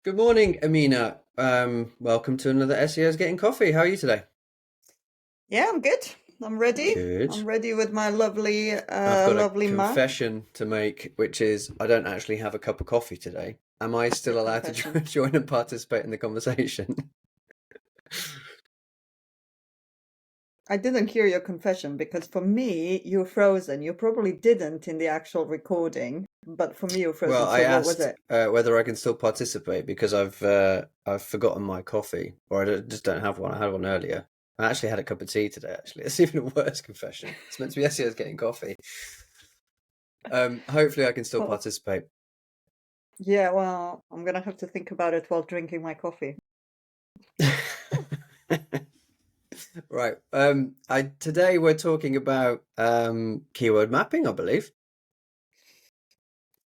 Good morning, Emina. Welcome to another SEOs Getting Coffee. How are you today? Yeah, I'm good. I'm ready. Good. I'm ready with my lovely, I've got a lovely mug. confession to make, which is I don't actually have a cup of coffee today. Am I still allowed to Confession. join and participate in the conversation? I didn't hear your confession because for me, you're frozen. You probably didn't in the actual recording, but for me, you're Well, frozen. I So what was asked it? whether I can still participate because I've forgotten my coffee, or just don't have one. I had one earlier. I actually had a cup of tea today. Actually, it's even a worse confession. It's meant to be SEOs Getting Coffee. Hopefully, I can still Oh, participate. yeah, well, I'm gonna have to think about it while drinking my coffee. Right. I today we're talking about keyword mapping, I believe.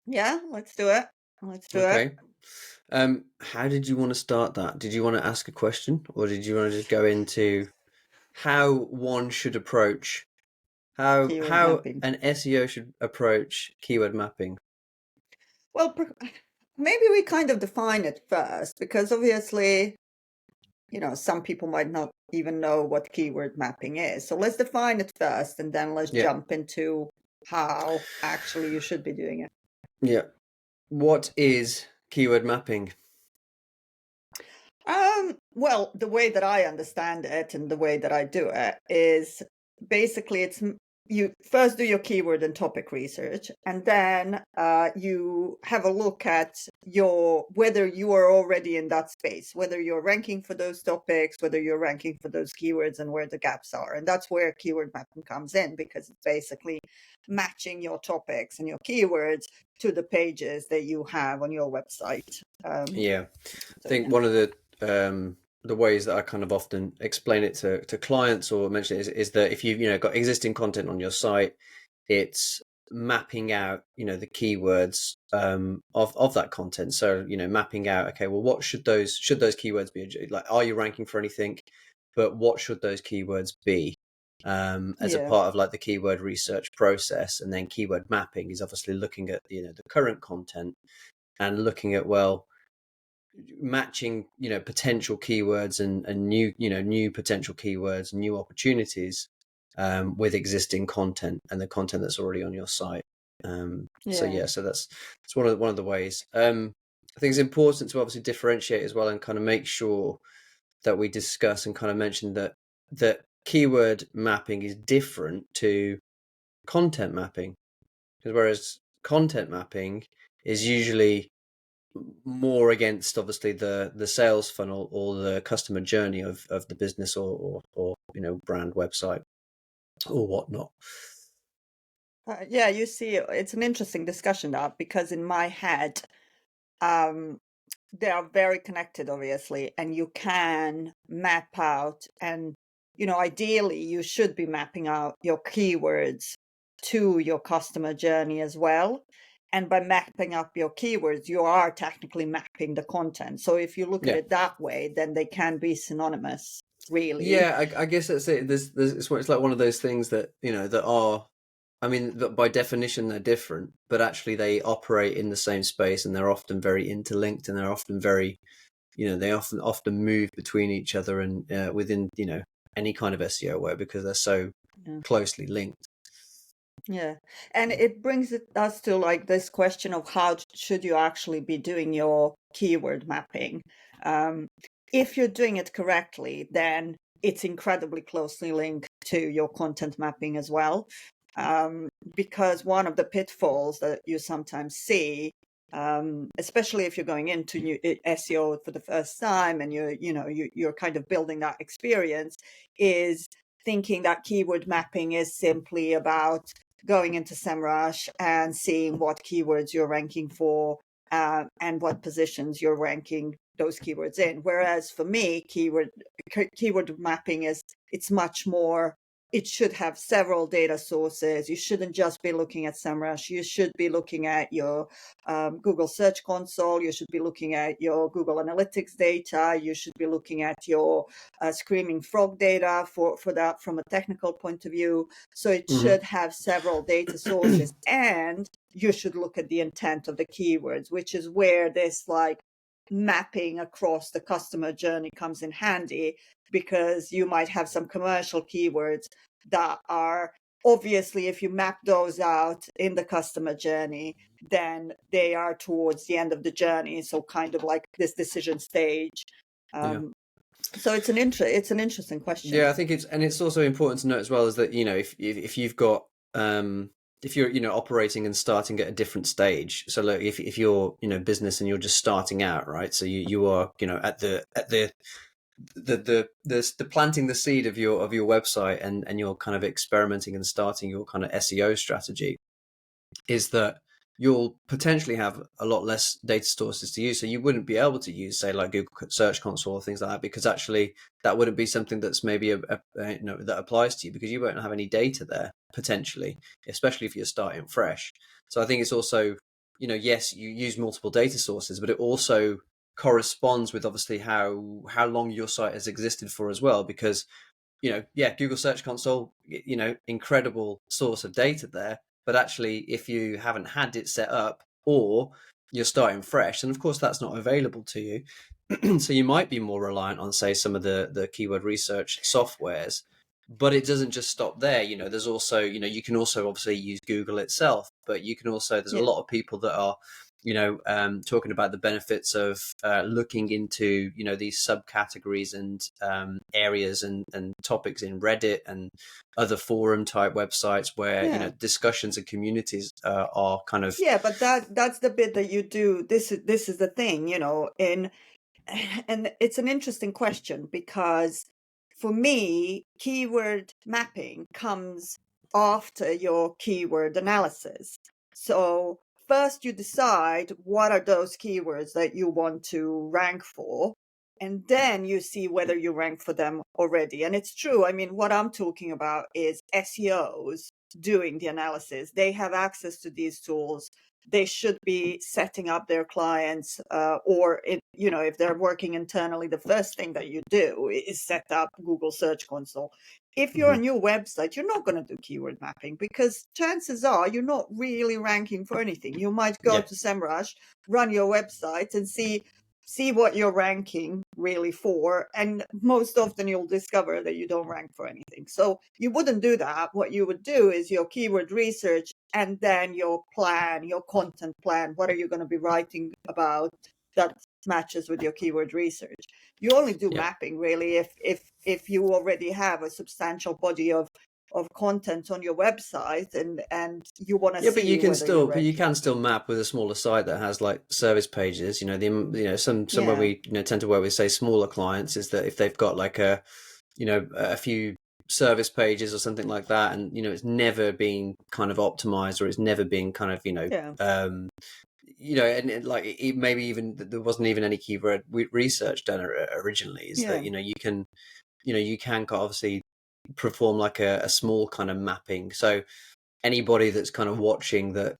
Yeah, let's do it. Let's do it. Okay. How did you want to start that? Did you want to ask a question, or did you want to just go into how one should approach Keyword how mapping. an SEO should approach keyword mapping? Well, maybe we kind of define it first because obviously some people might not even know what keyword mapping is. So let's define it first and then let's Yeah. jump into how actually you should be doing it. Yeah. What is keyword mapping? Well, the way that I understand it and the way that I do it is basically you first do your keyword and topic research, and then you have a look at whether you are already in that space, whether you're ranking for those topics, whether you're ranking for those keywords, and where the gaps are. And that's where keyword mapping comes in because it's basically matching your topics and your keywords to the pages that you have on your website. Yeah. I So think yeah. one of the ways that I kind of often explain it to clients or mention it is that if you've got existing content on your site, it's mapping out the keywords of that content. So mapping out, okay, well, what should those keywords be, like, are you ranking for anything, but what should those keywords be, as a Yeah. part of like the keyword research process. And then keyword mapping is obviously looking at the current content and looking at, well, matching potential keywords and new potential keywords, new opportunities, with existing content and the content that's already on your site. So Yeah. yeah, so that's one of the ways. I think it's important to obviously differentiate as well and kind of make sure that we discuss and kind of mention that keyword mapping is different to content mapping, because whereas content mapping is usually more against obviously the sales funnel or the customer journey of the business or brand website or whatnot. Yeah, you see, it's an interesting discussion that because in my head, um, they are very connected, obviously, and you can map out and, ideally you should be mapping out your keywords to your customer journey as well. And by mapping up your keywords, you are technically mapping the content. So if you look at Yeah, it that way, then they can be synonymous, really. yeah. I guess that's it. It's like one of those things that that are. I mean, that by definition they're different, but actually they operate in the same space, and they're often very interlinked, and they're often very, they often move between each other and within any kind of SEO way because they're so Yeah. closely linked. Yeah. And it brings us to like this question of how should you actually be doing your keyword mapping? Um, if you're doing it correctly, then it's incredibly closely linked to your content mapping as well. Um, because one of the pitfalls that you sometimes see, especially if you're going into SEO for the first time and you're kind of building that experience, is thinking that keyword mapping is simply about going into SEMrush and seeing what keywords you're ranking for, and what positions you're ranking those keywords in. Whereas for me, keyword mapping it's much more. It should have several data sources. You shouldn't just be looking at SEMrush. You should be looking at your Google Search Console. You should be looking at your Google Analytics data. You should be looking at your Screaming Frog data for that from a technical point of view. So it Hmm. should have several data sources, and you should look at the intent of the keywords, which is where this like mapping across the customer journey comes in handy, because you might have some commercial keywords that are obviously, if you map those out in the customer journey, then they are towards the end of the journey. So kind of like this decision stage. Yeah. So it's an interesting question. Yeah, I think it's also important to note as well is that, if you've got if you're, operating and starting at a different stage. So look, if you're, business and you're just starting out, right? So you are, at the planting the seed of your website, and you're kind of experimenting and starting your kind of SEO strategy, is that you'll potentially have a lot less data sources to use. So you wouldn't be able to use, say, like Google Search Console or things like that, because actually that wouldn't be something that's maybe that applies to you, because you won't have any data there potentially, especially if you're starting fresh. So I think it's also, yes, you use multiple data sources, but it also corresponds with obviously how long your site has existed for as well, because Google Search Console, incredible source of data there. But actually, if you haven't had it set up, or you're starting fresh, then of course that's not available to you. So you might be more reliant on, say, some of the keyword research softwares. But it doesn't just stop there. There's also, you can also obviously use Google itself, but you can also, there's a Yeah. lot of people that are talking about the benefits of looking into these subcategories and areas and topics in Reddit and other forum type websites where Yeah. discussions and communities are kind of Yeah, but that's the bit that you do. This is the thing, and it's an interesting question, because for me, keyword mapping comes after your keyword analysis. So first you decide what are those keywords that you want to rank for, and then you see whether you rank for them already. And it's true. I mean, what I'm talking about is SEOs doing the analysis. They have access to these tools. They should be setting up their clients, or if they're working internally, the first thing that you do is set up Google Search Console. If you're a new website, you're not going to do keyword mapping, because chances are you're not really ranking for anything. You might go to SEMrush, run your website, and see what you're ranking really for, and most often you'll discover that you don't rank for anything. So you wouldn't do that. What you would do is your keyword research, and then your plan, your content plan. What are you going to be writing about that matches with your keyword research? You only do mapping really if you already have a substantial body of content on your website, and you want to But see whether you're you ranking. can still map with a smaller site that has like service pages. Some where we tend to work with, say, smaller clients, is that if they've got like a few service pages or something like that, and it's never been kind of optimized, or it's never been kind of and like maybe even there wasn't even any keyword research done originally, is that you can obviously perform like a small kind of mapping. So anybody that's kind of watching that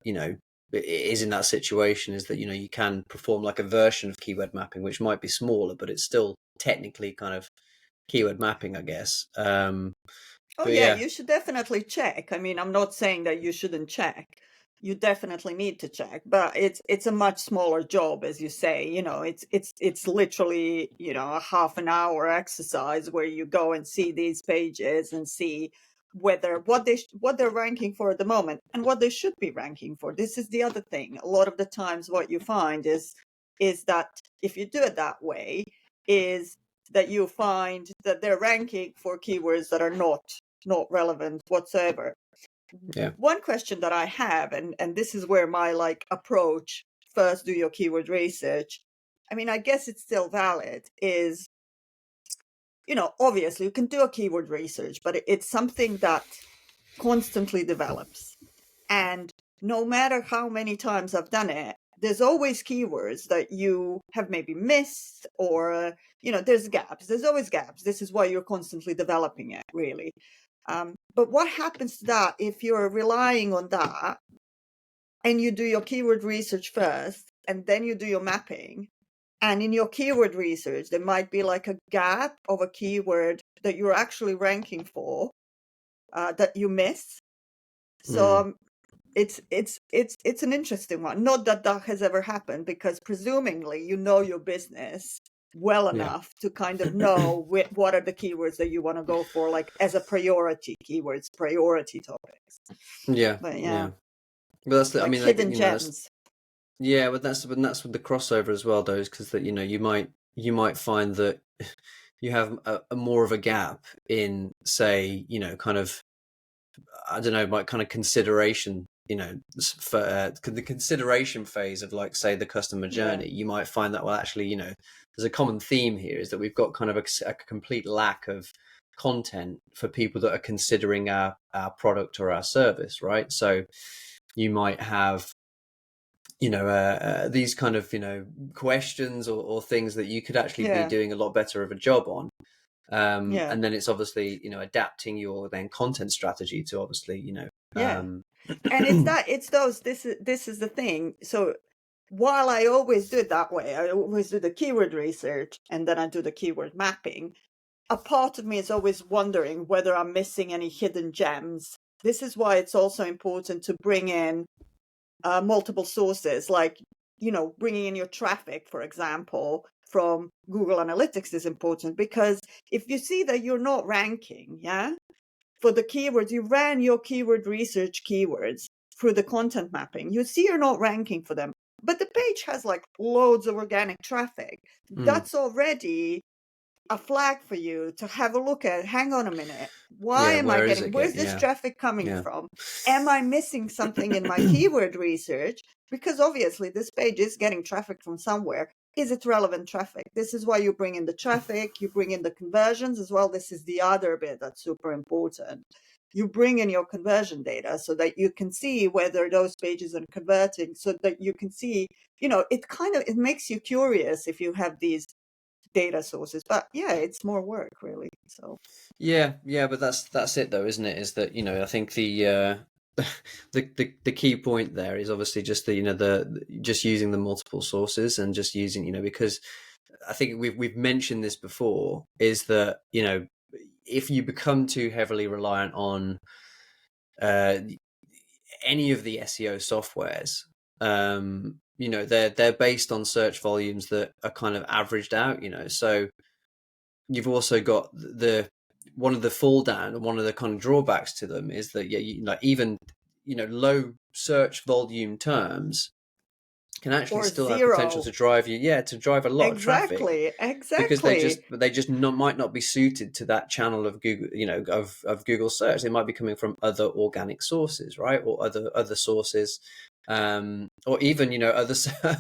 is in that situation, is that you can perform like a version of keyword mapping, which might be smaller, but it's still technically kind of keyword mapping, I guess. Oh But yeah, yeah, you should definitely check. I mean, I'm not saying that you shouldn't check. You definitely need to check, but it's a much smaller job, as you say. It's literally, a half an hour exercise where you go and see these pages and see whether what they're ranking for at the moment, and what they should be ranking for. This is the other thing. A lot of the times what you find is that if you do it that way, is that you find that they're ranking for keywords that are not relevant whatsoever. yeah, One question that I have, and this is where my approach, first do your keyword research, I mean, I guess it's still valid, is, obviously you can do a keyword research, but it's something that constantly develops. And no matter how many times I've done it, there's always keywords that you have maybe missed, or, there's gaps. There's always gaps. This is why you're constantly developing it, really. But what happens to that if you're relying on that, and you do your keyword research first, and then you do your mapping? And in your keyword research, there might be like a gap of a keyword that you're actually ranking for, that you miss. So it's an interesting one. Not that that has ever happened, because presumably you know your business well Yeah. enough to kind of know what are the keywords that you want to go for, like as a priority keywords, priority topics. Yeah. But Yeah. yeah, But that's the, I like mean, like, hidden gems. yeah, but that's with the crossover as well, though, is because that you might find that you have a more of a gap in, say, kind of, I don't know, like kind of consideration, for the consideration phase of, like, say, the customer Yeah, journey. You might find that, well, actually, there's a common theme here, is that we've got kind of a complete lack of content for people that are considering our product or our service, right? So you might have these kind of questions or things that you could actually be yeah, doing a lot better of a job on, yeah, and then it's obviously adapting your then content strategy to obviously yeah. And it's those, this is the thing. So while I always do it that way, I always do the keyword research and then I do the keyword mapping, a part of me is always wondering whether I'm missing any hidden gems. This is why it's also important to bring in multiple sources, like, bringing in your traffic, for example, from Google Analytics is important, because if you see that you're not ranking, yeah, for the keywords, you ran your keyword research keywords through the content mapping, you see you're not ranking for them, but the page has like loads of organic traffic. Mm, That's already a flag for you to have a look at. Hang on a minute. Why yeah, am I where is it where's getting? this Yeah, traffic coming yeah. from? Am I missing something in my keyword research? Because obviously this page is getting traffic from somewhere. Is it relevant traffic? This is why you bring in the traffic, you bring in the conversions as well. This is the other bit that's super important. You bring in your conversion data so that you can see whether those pages are converting, so that you can see, it makes you curious if you have these data sources. But yeah, it's more work really. So Yeah, but that's it though, isn't it? Is that I think the key point there is obviously just the the just using the multiple sources, and just using because I think we've mentioned this before, is that if you become too heavily reliant on uh, any of the SEO softwares, they're based on search volumes that are kind of averaged out, so you've also got the one of the fall down, and one of the kind of drawbacks to them is that, yeah, like, even low search volume terms can actually or still have potential zero. to drive to drive a lot of traffic, Exactly, because exactly. they just not might not be suited to that channel of Google, of Google search. They might be coming from other organic sources, right, or other sources, or even other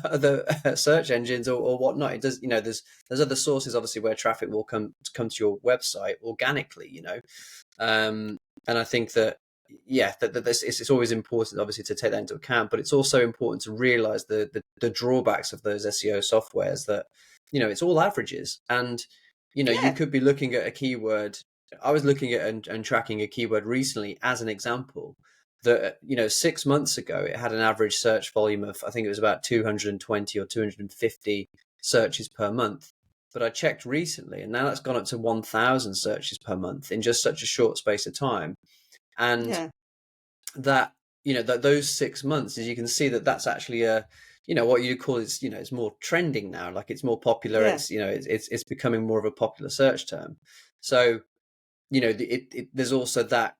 other search engines, or whatnot. It does, there's other sources obviously where traffic will come to your website organically, and I think that, yeah, that this it's always important obviously to take that into account, but it's also important to realize the drawbacks of those SEO softwares, that it's all averages, and you Yeah, could be looking at a keyword. I was looking at and tracking a keyword recently as an example, that 6 months ago it had an average search volume of, I think it was about 220 or 250 searches per month, but I checked recently and now that's gone up to 1,000 searches per month in just such a short space of time. And yeah, that that those 6 months, as you can see, that's actually a what you call is it's more trending now, like it's more popular, yeah, it's it's becoming more of a popular search term. So there's also that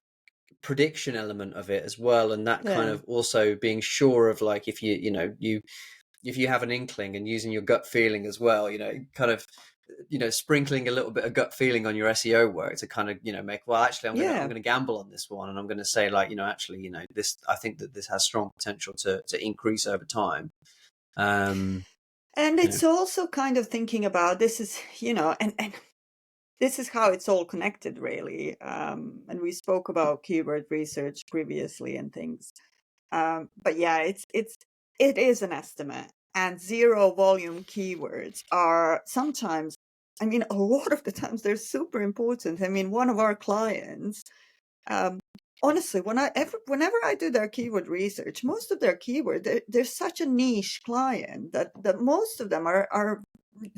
prediction element of it as well, and that kind yeah, of also being sure of, like, if you if you have an inkling, and using your gut feeling as well, kind of sprinkling a little bit of gut feeling on your SEO work to kind of make, well, actually I'm yeah. gonna gamble on this one, and I'm gonna say, like, actually, this, I think that this has strong potential to increase over time. um And you know it's also kind of thinking about, this is, and this is how it's all connected really. And we spoke about keyword research previously and things. But yeah, it is an estimate, and zero volume keywords are sometimes, I mean, a lot of the times they're super important. I mean, one of our clients, um, honestly, whenever I do their keyword research, most of their keyword, they're such a niche client that most of them are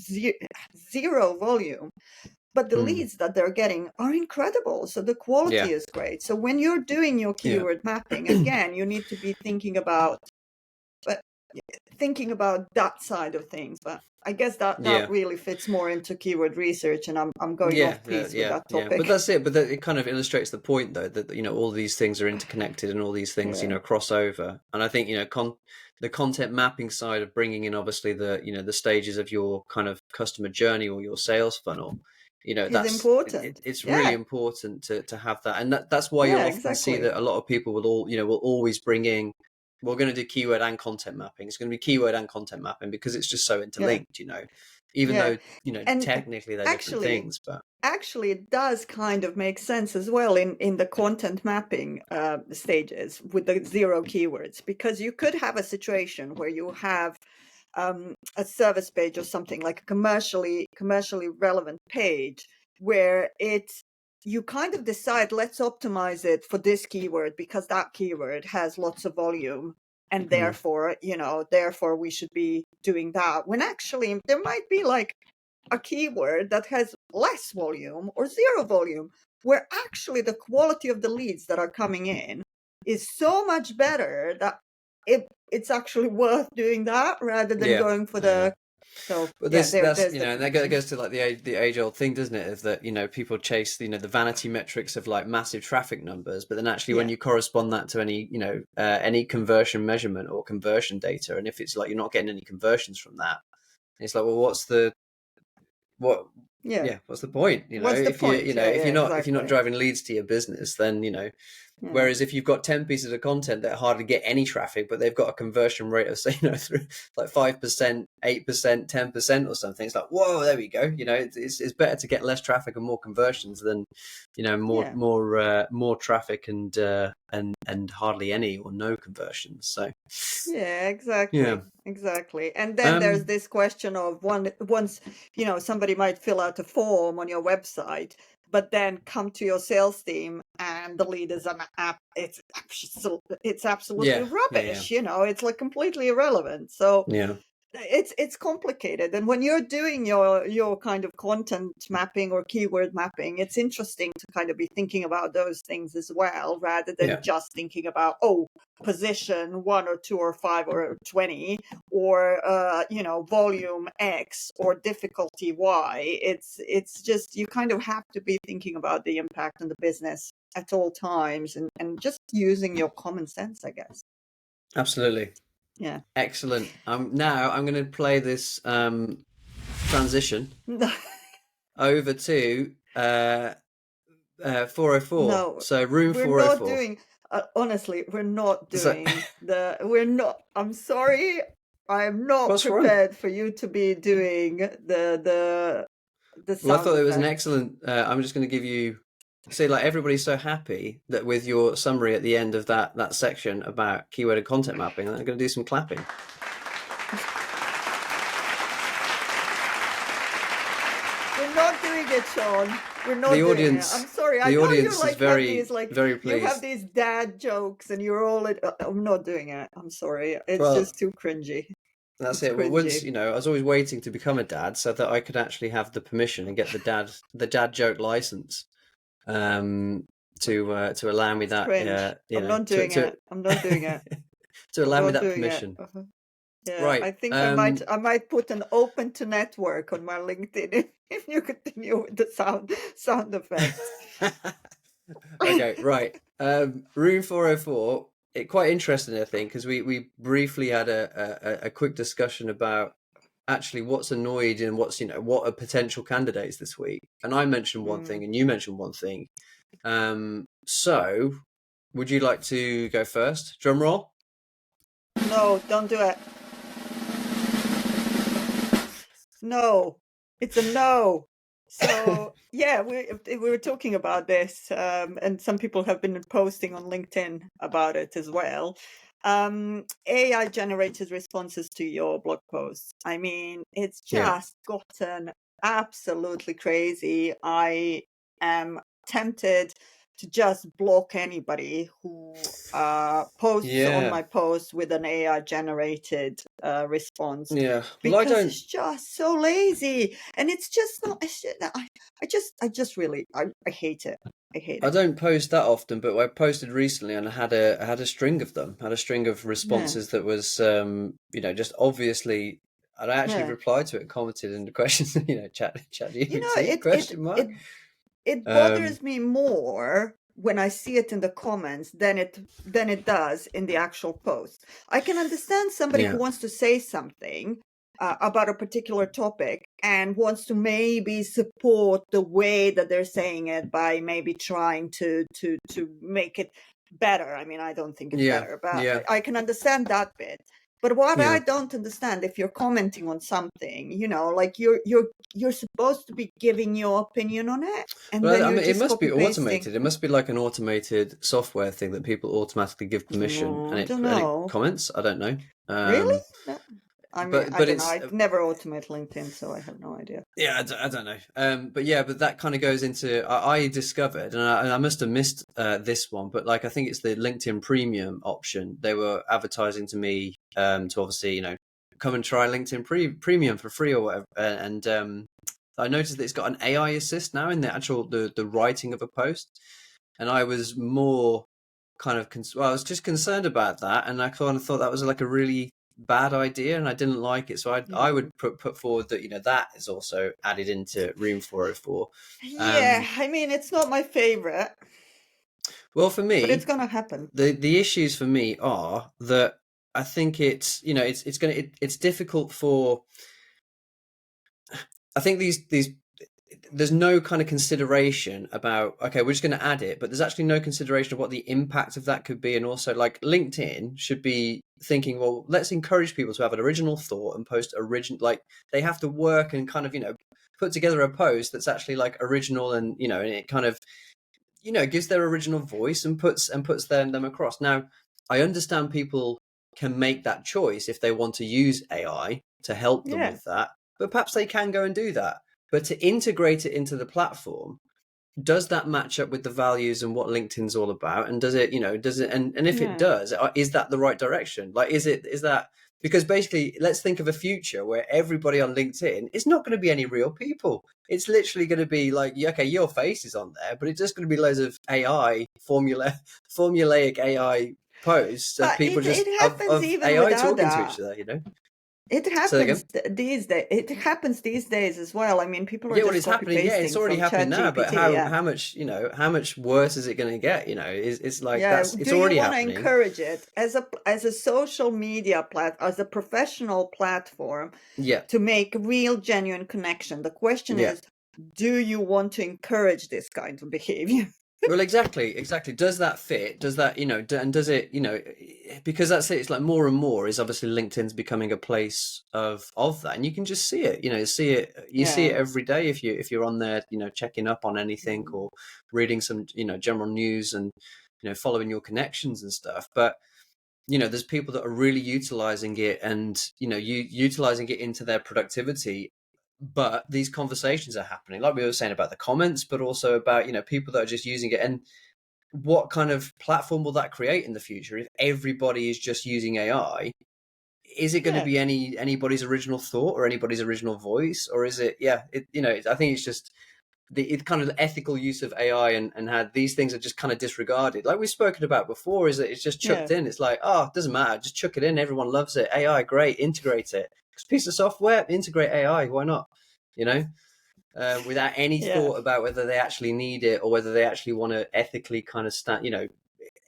zero volume. but the Mm. leads that they're getting are incredible. So the Yeah. quality is great. So when you're doing your Yeah. keyword mapping, again, you need to be thinking about that side of things. But I guess that Yeah. really fits more into keyword research, and I'm going Yeah, off piece with that yeah. topic. But that's it. But that, it kind of illustrates the point, though, that all these things are interconnected and all these things, Yeah. cross over. And I think the content mapping side of bringing in obviously the the stages of your kind of customer journey or your sales funnel, Is important. it's really Yeah. important to have that. And that's why you'll Yeah, often see exactly. that a lot of people will always bring in. We're going to do keyword and content mapping. It's going to be keyword and content mapping because it's just so Yeah. interlinked, even Yeah. though And technically they're different actually, things, but it does kind of make sense as well in the content mapping stages with the 0 keywords, because you could have a situation where you have a service page or something like a commercially relevant page where you kind of decide, let's optimize it for this keyword because that keyword has lots of volume, and therefore we should be doing that, when actually there might be like a keyword that has less volume or 0 volume, where actually the quality of the leads that are coming in is so much better that it's actually worth doing that rather than yeah, going for yeah. the. So But yeah, that's there's the and that connection. goes to like the age old thing, doesn't it? Is that people chase the vanity metrics of like massive traffic numbers, but then actually when Yeah. you correspond that to any conversion measurement or conversion data, and if it's like you're not getting any conversions from that, it's like, well, what's the what Yeah. yeah, what's the point? What's the If you point? Yeah, yeah, if you're not exactly. driving leads to your business, then Yeah. whereas if you've got 10 pieces of content that hardly get any traffic, but they've got a conversion rate of say, through like 5%, 8%, 10% or something, it's like, whoa, there we go. It's better to get less traffic and more conversions than, Yeah. more traffic and hardly any or no conversions. So Yeah, yeah. exactly. And then there's Um this question of once, somebody might fill out a form on your website, but then come to your sales team and the lead is an app. It's absolutely yeah, yeah, rubbish. It's like completely irrelevant. So yeah, it's complicated, and when you're doing your kind of content mapping or keyword mapping, it's interesting to kind of be thinking about those things as well, rather than yeah, just thinking about position 1 or 2 or 5 or 20, or volume X or difficulty Y. It's just, you kind of have to be thinking about the impact on the business at all times, and just using your common sense, I guess. absolutely. Yeah. Excellent. Now I'm going to play this transition over to 404. No, So room we're not 404. doing, honestly, we're not So doing we're not, I'm sorry, I'm not what's wrong? prepared for you to be doing the Well, I sound thought it was an effects. excellent. I'm just going to give you. See, like everybody's so happy that with your summary at the end of that section about keyword and content mapping, I'm going to do some clapping. We're not doing it, Sean. We're The not doing it. I'm audience, sorry. I the know you audience is like have these, like, very you have pleased. these dad jokes and you're all I'm not doing it. I'm sorry. It's Well, just too cringy. that's It's it. Well, once cringy. I was always waiting to become a dad so that I could actually have the permission and get the dad joke license. Um, to allow me It's that cringe. I'm not to doing it. I'm not doing it. to I'm allow me not that doing it. permission. Yeah, I Right. think I might put an open to network on my LinkedIn if you continue with the sound effects. Okay, right. Room 404. Quite interesting, I think, because we briefly had a quick discussion about actually what's annoyed and what's what are potential candidates this week. And I mentioned one thing, Mm. and you mentioned one thing. So would you like to go first? Drum roll. No, don't do it. No, it's a no. So yeah, we were talking about this, and some people have been posting on LinkedIn about it as well. AI generated responses to your blog posts. I mean, it's Yeah. just gotten absolutely crazy. I am tempted to just block anybody who posts on Yeah. my post with an AI generated response, Yeah. Well, I because don't. it's just so lazy, and it's just not. I just really, I hate it. I hate I it. don't post that often, but I posted recently and I had a string of them. I had a string of Yeah, responses that was just obviously, and I actually yeah. replied to it, commented in the questions, chat You know, GPT question mark. it Um bothers me more when I see it in the comments than it does in the actual post. I can understand somebody who yeah. wants to say something about a particular topic and wants to maybe support the way that they're saying it by maybe trying to make it better. I mean, I don't think it's Yeah. better, but Yeah. I can understand that bit. But what Yeah. I don't understand, if you're commenting on something, like you're supposed to be giving your opinion on it, and But then I you're mean, it just must copy be pasting. automated. It must be like an automated software thing that people automatically give permission No, and I don't it know. comments. I don't know. Really? Um, No. I mean, but I but don't know. it's I've never automate LinkedIn, so I have no idea. Yeah, I don't know. But yeah, but that kind of goes into I discovered, and I must have missed this one, but like I think it's the LinkedIn Premium option. They were advertising to me to obviously come and try LinkedIn Premium for free or whatever, and I noticed that it's got an AI assist now in the actual the writing of a post, and I was more kind of I was just concerned about that, and I kind of thought that was like a really bad idea, and I didn't like it. So I Yeah. would put forward that that is also added into Room 404. Yeah, I mean, it's not my favorite, Well, for but it's me, gonna happen. the issues for me are that I think it's difficult for. I think these there's no kind of consideration about, okay, we're just going to add it, but there's actually no consideration of what the impact of that could be. And also, like, LinkedIn should be thinking, well, let's encourage people to have an original thought and post original, like they have to work and kind of put together a post that's actually like original, and and it kind of gives their original voice and puts them across. Now, I understand people can make that choice if they want to use AI to help them Yeah, with that, but perhaps they can go and do that. But to integrate it into the platform, does that match up with the values and what LinkedIn's all about? And does it, and if it yeah, does, is that the right direction? Like, is that, because basically, let's think of a future where everybody on LinkedIn is not going to be any real people. It's literally going to be like, okay, your face is on there, but it's just going to be loads of AI formulaic AI posts of but people it just happens of even AI without talking to that. each other. It So happens again. these days. It happens these days as well. I mean, people are Yeah, well, just it's copy happening. Yeah, it's pasting already from happening Chat now. But GPT. Yeah, how much worse is it going to get? It's like yeah. it's Do you already want to happening. encourage it as a social media as a professional platform Yeah, to make real, genuine connection? The question yeah. is, do you want to encourage this kind of behavior? Well, exactly. Does that fit? Does that and does it because that's it. It's like more and more is obviously LinkedIn's becoming a place of that, and you can just see it. You see Yeah. it every day if you're on there, checking up on anything Mm. or reading some general news and following your connections and stuff. But there's people that are really utilizing it and utilizing it into their productivity, but these conversations are happening, like we were saying about the comments, but also about people that are just using it. And what kind of platform will that create in the future if everybody is just using AI? Is it going to Yeah. be anybody's original thought or anybody's original voice, or is it I think it's just the kind of ethical use of AI, and how these things are just kind of disregarded. Like we've spoken about before, is that it's just Yeah. chucked in. It's like, oh, it doesn't matter, just chuck it in. Everyone loves it. AI, great, integrate it. It's a piece of software, integrate AI. Why not? You know, without any Yeah. thought about whether they actually need it or whether they actually want to ethically kind of stand.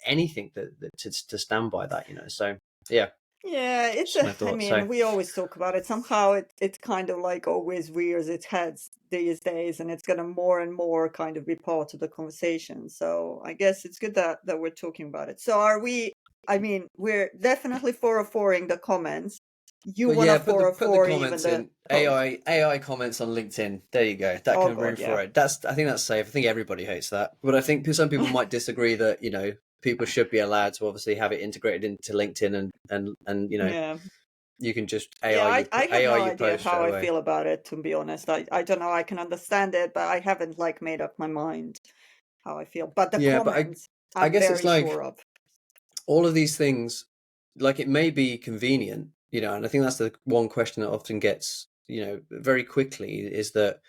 Anything that to stand by that. So yeah, Yeah, just my I thoughts. So mean, we always talk about it. Somehow it kind of like always rears its heads these days, and it's gonna more and more kind of be part of the conversation. So I guess it's good that we're talking about it. So I mean, we're definitely 404ing the comments. You But wanna yeah, put the 404 even comments the in. post. AI comments on LinkedIn. There you go. That Oh can room God, yeah. for it. I think that's safe. I think everybody hates that. But I think some people might disagree that, people should be allowed to obviously have it integrated into LinkedIn, and Yeah. you can just Yeah, I have AI no your idea post how straight I away. feel about it, to be honest. I don't know. I can understand it, but I haven't like made up my mind. how I feel. But the Yeah, but comments, I I'm guess it's very like sure of. all of these things, like it may be convenient, and I think that's the one question that often gets, very quickly is that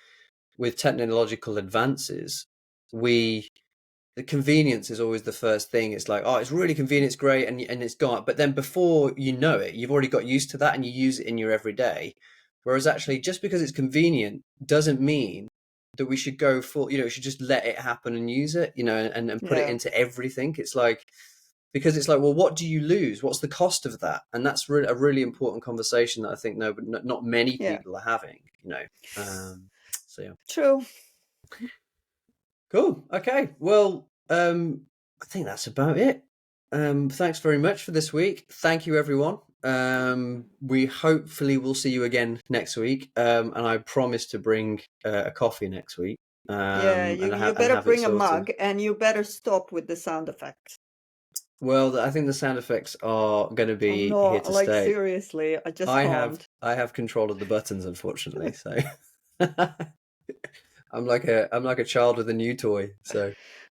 with technological advances, the convenience is always the first thing. It's like, oh, it's really convenient, it's great, and it's gone. But then before you know it, you've already got used to that and you use it in your everyday. Whereas actually, just because it's convenient doesn't mean that we should go full, we should just let it happen and use it, and put it Yeah, into everything. It's like, because it's like, well, what do you lose? What's the cost of that? And that's a really important conversation that I think not many yeah, people are having. So yeah. true. Cool. Okay. Well, I think that's about it. Thanks very much for this week. Thank you, everyone. We hopefully will see you again next week. And I promise to bring a coffee next week. Yeah, And you better have it bring a sorted. mug and you better stop with the sound effects. Well, I think the sound effects are going to I'm be here not, to like, stay. seriously, I just can't. I have control of the buttons, unfortunately. So I'm like a child with a new toy. So.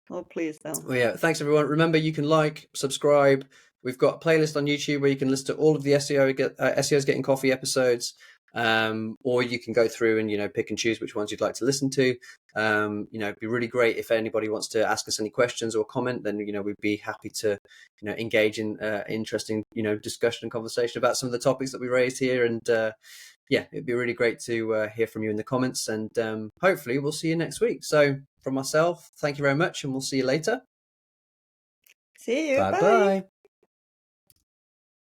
Oh, please don't. Well, yeah, thanks everyone. Remember, you can like, subscribe. We've got a playlist on YouTube where you can listen to all of the SEOs Getting Coffee episodes, or you can go through and pick and choose which ones you'd like to listen to. It'd be really great if anybody wants to ask us any questions or comment. Then we'd be happy to engage in interesting discussion and conversation about some of the topics that we raised here. And yeah, it'd be really great to hear from you in the comments. And hopefully we'll see you next week. So from myself, thank you very much, and we'll see you later. See you. Bye Bye. bye.